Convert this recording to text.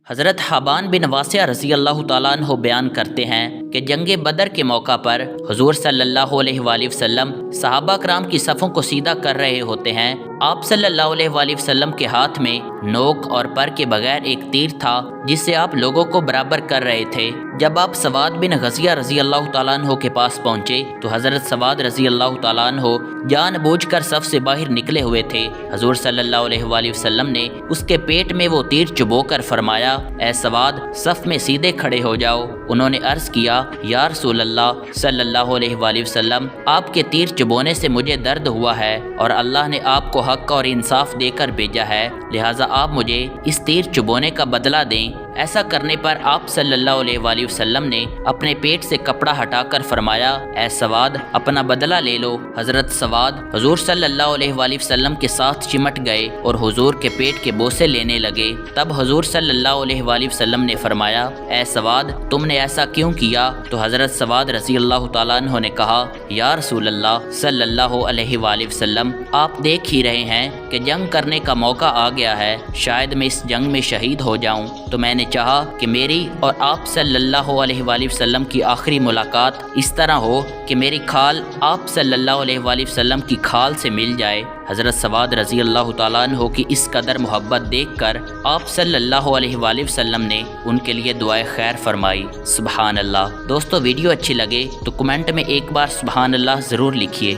حضرت حبان بن واسع رضی اللہ تعالیٰ عنہ بیان کرتے ہیں کہ جنگ بدر کے موقع پر حضور صلی اللہ علیہ وآلہ وسلم صحابہ کرام کی صفوں کو سیدھا کر رہے ہوتے ہیں۔ آپ صلی اللہ علیہ وآلہ وسلم کے ہاتھ میں نوک اور پر کے بغیر ایک تیر تھا جس سے آپ لوگوں کو برابر کر رہے تھے۔ جب آپ سواد بن غزیہ رضی اللہ تعالیٰ عنہ کے پاس پہنچے تو حضرت سواد رضی اللہ تعالیٰ عنہ جان بوجھ کر صف سے باہر نکلے ہوئے تھے۔ حضور صلی اللہ علیہ وآلہ وسلم نے اس کے پیٹ میں وہ تیر چبو کر فرمایا، اے سواد صف میں سیدھے کھڑے ہو جاؤ۔ انہوں نے عرض کیا، یا رسول اللہ صلی اللہ علیہ وآلہ وسلم، آپ کے تیر چبونے سے مجھے درد ہوا ہے اور اللہ نے آپ کو حق اور انصاف دے کر بھیجا ہے، لہٰذا آپ مجھے اس تیر چبونے کا بدلہ دیں۔ ایسا کرنے پر آپ صلی اللہ علیہ وآلہ وسلم نے اپنے پیٹ سے کپڑا ہٹا کر فرمایا، اے سواد اپنا بدلہ لے لو۔ حضرت سواد حضور صلی اللہ علیہ وآلہ وسلم کے ساتھ چمٹ گئے اور حضور کے پیٹ کے بوسے لینے لگے۔ تب حضور صلی اللہ علیہ وآلہ وسلم نے فرمایا، اے سواد تم نے ایسا کیوں کیا؟ تو حضرت سواد رضی اللہ تعالیٰ عنہ نے کہا، یا رسول اللہ صلی اللہ علیہ وآلہ وسلم، آپ دیکھ ہی رہے ہیں کہ جنگ کرنے کا موقع آ گیا ہے، شاید میں اس جنگ میں شہید ہو جاؤں، تو میں نے چاہا کہ میری اور آپ صلی اللہ علیہ وآلہ وسلم کی آخری ملاقات اس طرح ہو کہ میری کھال آپ صلی اللہ علیہ وآلہ وسلم کی کھال سے مل جائے۔ حضرت سواد رضی اللہ تعالیٰ عنہ کی اس قدر محبت دیکھ کر آپ صلی اللہ علیہ وآلہ وسلم نے ان کے لیے دعائے خیر فرمائی۔ سبحان اللہ۔ دوستو ویڈیو اچھی لگے تو کمنٹ میں ایک بار سبحان اللہ ضرور لکھیے۔